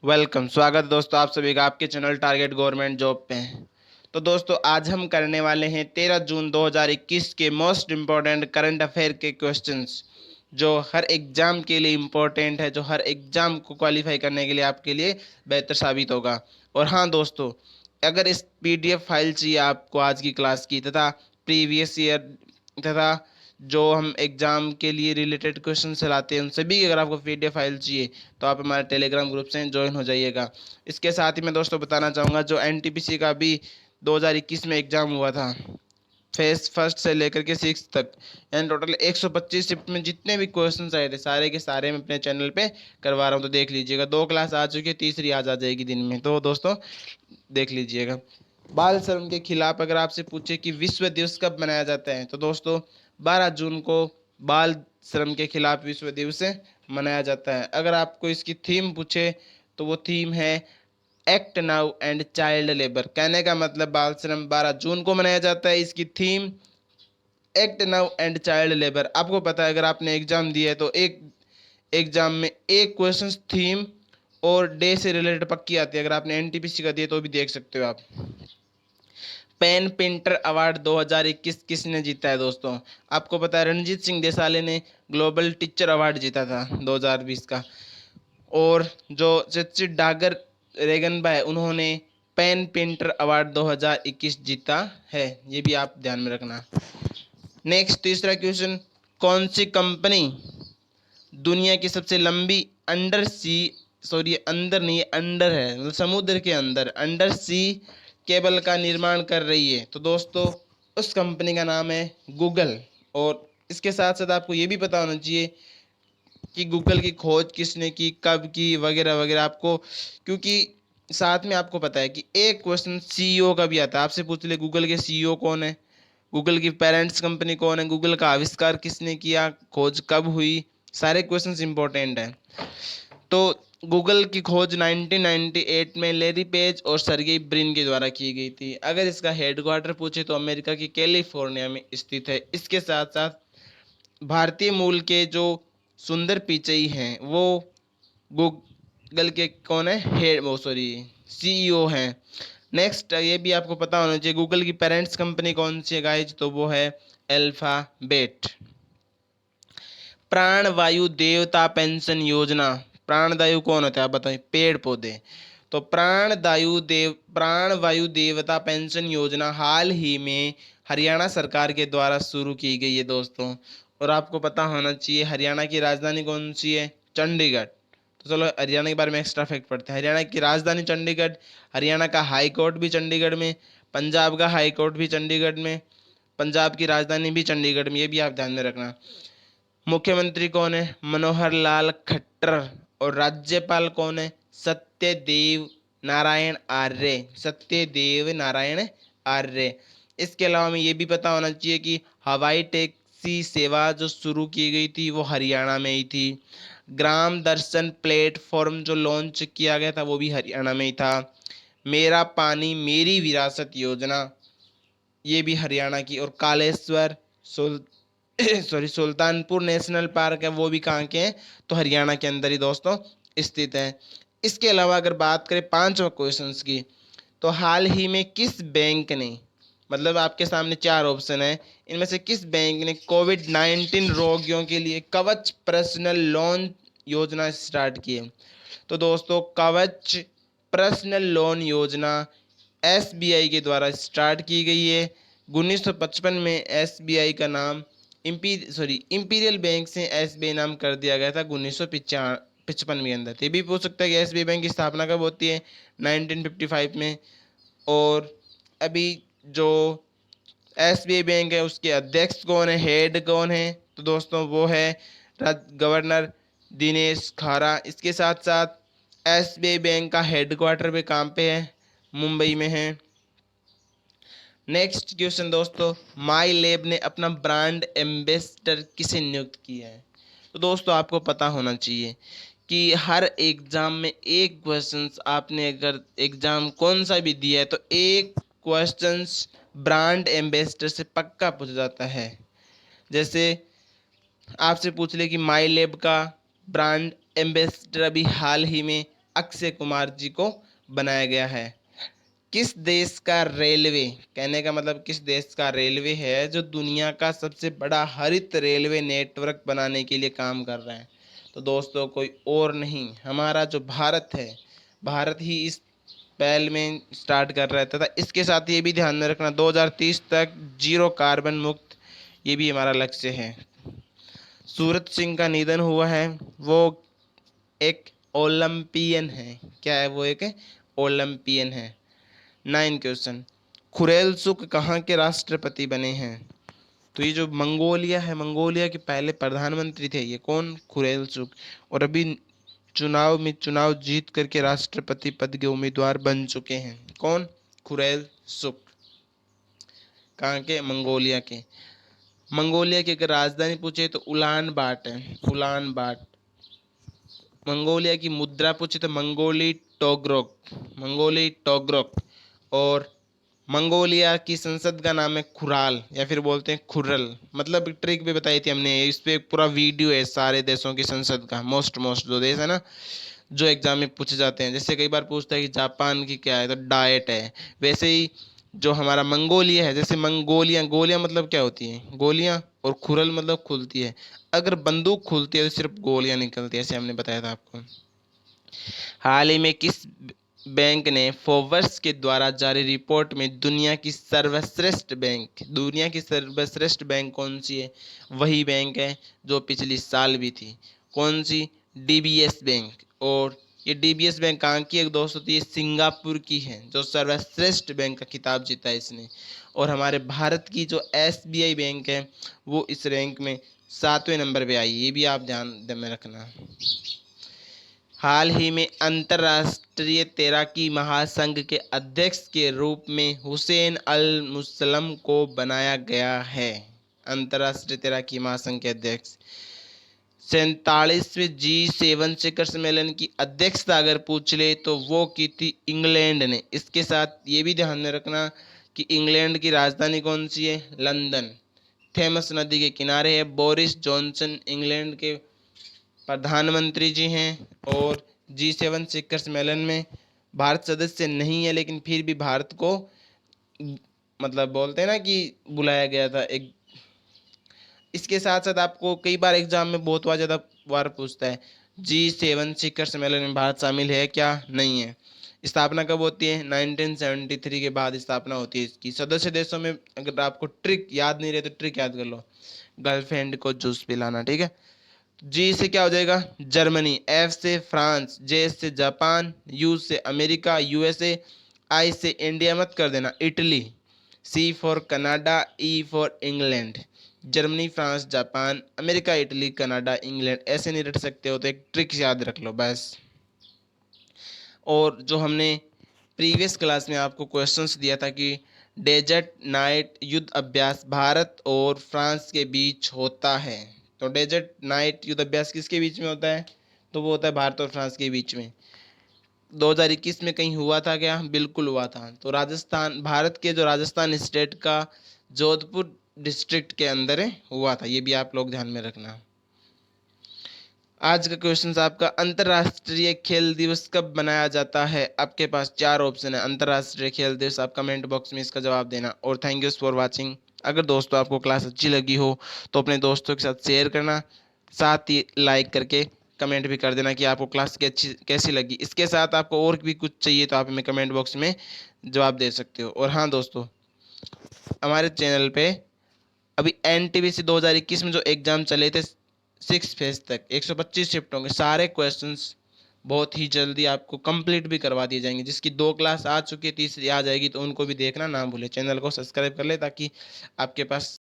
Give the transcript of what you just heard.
Welcome, स्वागत है दोस्तों आप सभी का आपके चैनल टारगेट गवर्नमेंट जॉब पे। तो दोस्तों आज हम करने वाले हैं 13 जून 2021 के मोस्ट इम्पोर्टेंट करंट अफेयर के क्वेश्चंस जो हर एग्जाम के लिए इम्पोर्टेंट है, जो हर एग्जाम को क्वालिफाई करने के लिए आपके लिए बेहतर साबित होगा। और हाँ दोस्तों, अगर इस पीडीएफ फाइल चाहिए आपको आज की क्लास की तथा प्रीवियस ईयर तथा जो हम एग्जाम के लिए रिलेटेड क्वेश्चन चलाते हैं उन सभी की अगर आपको पीडीएफ फाइल चाहिए तो आप हमारे टेलीग्राम ग्रुप से ज्वाइन हो जाइएगा। इसके साथ ही मैं दोस्तों बताना चाहूँगा जो एनटीपीसी का भी 2021 में एग्जाम हुआ था, फेज फर्स्ट से लेकर के सिक्स तक, यानी टोटल 125 शिफ्ट में जितने भी क्वेश्चंस आए थे सारे के सारे मैं अपने चैनल पे करवा रहा हूँ। तो देख लीजिएगा, 2 क्लास आ चुकी है, तीसरी आज आ जाएगी दिन में, तो दोस्तों देख लीजिएगा। बाल श्रम के खिलाफ अगर आपसे पूछे कि विश्व दिवस कब मनाया जाता है तो दोस्तों 12 जून को बाल श्रम के खिलाफ विश्व दिवस मनाया जाता है। अगर आपको इसकी थीम पूछे तो वो थीम है act now and child labour. कहने का मतलब बाल श्रम 12 जून को मनाया जाता है, इसकी theme act now and child labour. आपको पता है अगर आपने एग्जाम दिया है तो एक एग्जाम में एक क्वेश्चन थीम और डे से रिलेटेड पक्की आती है। अगर आपने एनटीपीसी का दिया तो भी देख सकते हो आप। पेन पेंटर अवार्ड 2021 किसने जीता है दोस्तों? आपको पता है रणजीत सिंह देसाली ने ग्लोबल टीचर अवार्ड जीता था 2020 का। और जो सचिन डागर रेगनबा है उन्होंने पेन पेंटर अवार्ड 2021 जीता है, ये भी आप ध्यान में रखना। नेक्स्ट तीसरा क्वेश्चन, कौन सी कंपनी दुनिया की सबसे लंबी अंडर सी, सॉरी अंदर नहीं अंडर है, मतलब समुद्र के अंदर अंडर सी केबल का निर्माण कर रही है? तो दोस्तों उस कंपनी का नाम है गूगल। और इसके साथ साथ आपको ये भी पता होना चाहिए कि गूगल की खोज किसने की, कब की, वगैरह वगैरह आपको, क्योंकि साथ में आपको पता है कि एक क्वेश्चन सीईओ का भी आता है। आपसे पूछ ले गूगल के सीईओ कौन है, गूगल की पेरेंट्स कंपनी कौन है, गूगल का आविष्कार किसने किया, खोज कब हुई, सारे क्वेश्चंस इंपॉर्टेंट हैं। तो गूगल की खोज 1998 में लेरी पेज और सर्गेई ब्रिन के द्वारा की गई थी। अगर इसका हेडक्वार्टर पूछे तो अमेरिका की कैलिफोर्निया में स्थित है। इसके साथ साथ भारतीय मूल के जो सुंदर पिचई हैं वो गूगल के कौन है, हेड वो सॉरी सीईओ हैं। नेक्स्ट ये भी आपको पता होना चाहिए गूगल की पेरेंट्स कंपनी कौन सी है गाइज, तो वो है अल्फाबेट। प्राण वायु देवता पेंशन योजना, प्राणवायु कौन होता है आप बताइए? पेड़ पौधे। तो प्राण वायु देवता पेंशन योजना हाल ही में हरियाणा सरकार के द्वारा शुरू की गई है दोस्तों। और आपको पता होना चाहिए हरियाणा की राजधानी कौन सी है? चंडीगढ़। तो चलो हरियाणा के बारे में एक्स्ट्रा फैक्ट पढ़ते हैं। हरियाणा की राजधानी चंडीगढ़, हरियाणा का हाई कोर्ट भी चंडीगढ़ में, पंजाब का हाई कोर्ट भी चंडीगढ़ में, पंजाब की राजधानी भी चंडीगढ़ में, ये भी आप ध्यान में रखना। मुख्यमंत्री कौन है? मनोहर लाल खट्टर। और राज्यपाल कौन है? सत्यदेव नारायण आर्य, सत्यदेव नारायण आर्य। इसके अलावा हमें ये भी पता होना चाहिए कि हवाई टैक्सी सेवा जो शुरू की गई थी वो हरियाणा में ही थी। ग्राम दर्शन प्लेटफॉर्म जो लॉन्च किया गया था वो भी हरियाणा में ही था। मेरा पानी मेरी विरासत योजना ये भी हरियाणा की। और कालेश्वर सुल सॉरी सुल्तानपुर नेशनल पार्क है वो भी कहाँ के हैं? तो हरियाणा के अंदर ही दोस्तों स्थित है। इसके अलावा अगर बात करें पांचवा क्वेश्चंस की, तो हाल ही में किस बैंक ने, मतलब आपके सामने चार ऑप्शन है, इनमें से किस बैंक ने कोविड-19 रोगियों के लिए कवच पर्सनल लोन योजना स्टार्ट की है? तो दोस्तों कवच पर्सनल लोन योजना एसबीआई के द्वारा स्टार्ट की गई है। 1955 में एसबीआई का नाम इंपीरियल बैंक से एसबीआई नाम कर दिया गया था 1955 के अंदर। ये भी पूछ सकता है कि एसबीआई बैंक की स्थापना कब होती है? 1955 में। और अभी जो एसबीआई बैंक है उसके अध्यक्ष कौन है, हेड कौन है? तो दोस्तों वो है गवर्नर दिनेश खारा। इसके साथ साथ एसबीआई बैंक का हेडक्वार्टर भी कहाँ पे है? मुंबई में है। नेक्स्ट क्वेश्चन दोस्तों, माई लेब ने अपना ब्रांड एम्बेसडर किसे नियुक्त किया है? तो दोस्तों आपको पता होना चाहिए कि हर एग्जाम में एक क्वेश्चंस, आपने अगर एग्जाम कौन सा भी दिया है तो एक क्वेश्चंस ब्रांड एम्बेसडर से पक्का पूछा जाता है। जैसे आपसे पूछ ले कि माई लेब का ब्रांड एम्बेसडर अभी हाल ही में अक्षय कुमार जी को बनाया गया है। किस देश का रेलवे, कहने का मतलब किस देश का रेलवे है जो दुनिया का सबसे बड़ा हरित रेलवे नेटवर्क बनाने के लिए काम कर रहा है? तो दोस्तों कोई और नहीं, हमारा जो भारत है, भारत ही इस पहल में स्टार्ट कर रहा है। तथा इसके साथ ये भी ध्यान में रखना 2030 तक जीरो कार्बन मुक्त, ये भी हमारा लक्ष्य है। सूरत सिंह का निधन हुआ है, वो एक ओलंपियन है। क्या है वो? एक ओलंपियन है। 9 क्वेश्चन, खुरेल सुख कहाँ के राष्ट्रपति बने हैं? तो ये जो मंगोलिया है, मंगोलिया के पहले प्रधानमंत्री थे ये कौन? खुरेल सुख। और अभी चुनाव जीत करके राष्ट्रपति पद के उम्मीदवार बन चुके हैं। कौन? खुरेल सुख। कहाँ के? मंगोलिया के। मंगोलिया की अगर राजधानी पूछे तो उलान बाट है, उलान बाट। मंगोलिया की मुद्रा पूछे तो मंगोली टोग्रोक, मंगोली टोग्रोक। और मंगोलिया की संसद का नाम है खुराल, या फिर बोलते हैं खुरल। मतलब ट्रिक भी बताई थी हमने, इस पे पूरा वीडियो है सारे देशों की संसद का। मोस्ट जो देश है ना, जो एग्जाम में पूछे जाते हैं। जैसे कई बार पूछता है कि जापान की क्या है, तो डाइट है। वैसे ही जो हमारा मंगोलिया है, जैसे मंगोलिया, गोलियां मतलब क्या होती है? गोलियां। और खुरल मतलब खुलती है। अगर बंदूक खुलती है तो सिर्फ गोलियां निकलती है, ऐसे हमने बताया था आपको। हाल ही में किस बैंक ने फोर्ब्स के द्वारा जारी रिपोर्ट में दुनिया की सर्वश्रेष्ठ बैंक कौन सी है? वही बैंक है जो पिछली साल भी थी। कौन सी? DBS bank. और ये डीबीएस बैंक कहाँ की है दोस्तों? तो ये सिंगापुर की है, जो सर्वश्रेष्ठ बैंक का खिताब जीता है इसने। और हमारे भारत की जो एसबीआई बैंक है वो इस रैंक में 7वें नंबर पे आई, ये भी आप ध्यान में रखना। हाल ही में अंतर्राष्ट्रीय तैराकी महासंघ के अध्यक्ष के रूप में हुसैन अल मुसल्लम को बनाया गया है। अंतर्राष्ट्रीय तैराकी महासंघ के अध्यक्ष। 47वें G7 शिखर सम्मेलन की अध्यक्षता अगर पूछ ले तो वो की थी इंग्लैंड ने। इसके साथ ये भी ध्यान में रखना कि इंग्लैंड की राजधानी कौन सी है? लंदन। थेमस नदी के किनारे है। बोरिस जॉनसन इंग्लैंड के प्रधानमंत्री जी हैं। और G7 शिखर सम्मेलन में भारत सदस्य नहीं है, लेकिन फिर भी भारत को मतलब बोलते हैं ना कि बुलाया गया था एक। इसके साथ साथ आपको कई बार एग्जाम में बहुत बार ज़्यादा बार पूछता है, G7 शिखर सम्मेलन में भारत शामिल है क्या? नहीं है। स्थापना कब होती है? 1973 के बाद स्थापना होती है इसकी। सदस्य देशों में अगर आपको ट्रिक याद नहीं रहे तो ट्रिक याद कर लो, गर्लफ्रेंड को जूस पिलाना, ठीक है। जी से क्या हो जाएगा? जर्मनी। एफ से फ्रांस। जे से जापान। यू से अमेरिका यूएसए। आई से इंडिया मत कर देना, Italy. C for Canada. E for England. Germany, France, Japan, America, Italy, Canada, England, ऐसे नहीं रट सकते हो तो एक ट्रिक याद रख लो बस। और जो हमने प्रीवियस क्लास में आपको क्वेश्चंस दिया था कि डेजर्ट नाइट युद्ध अभ्यास भारत और फ्रांस के बीच होता है, तो डेजर्ट नाइट युद्ध अभ्यास किसके बीच में होता है? तो वो होता है भारत और फ्रांस के बीच में। 2021 में कहीं हुआ था क्या? बिल्कुल हुआ था। तो राजस्थान, भारत के जो राजस्थान स्टेट का जोधपुर डिस्ट्रिक्ट के अंदर हुआ था, ये भी आप लोग ध्यान में रखना। आज का क्वेश्चन आपका, अंतर्राष्ट्रीय खेल दिवस कब मनाया जाता है? आपके पास 4 ऑप्शन है अंतर्राष्ट्रीय खेल दिवस। आप कमेंट बॉक्स में इसका जवाब देना। और थैंक यू फॉर वाचिंग। अगर दोस्तों आपको क्लास अच्छी लगी हो तो अपने दोस्तों के साथ शेयर करना, साथ ही लाइक करके कमेंट भी कर देना कि आपको क्लास कैसी लगी। इसके साथ आपको और भी कुछ चाहिए तो आप हमें कमेंट बॉक्स में जवाब दे सकते हो। और हाँ दोस्तों, हमारे चैनल पे अभी NTPC 2021 में जो एग्ज़ाम चले थे 6 फेज तक 125 शिफ्टों के सारे क्वेश्चंस बहुत ही जल्दी आपको कंप्लीट भी करवा दिए जाएंगे। जिसकी 2 क्लास आ चुकी है, तीसरी आ जाएगी, तो उनको भी देखना ना भूले। चैनल को सब्सक्राइब कर ले ताकि आपके पास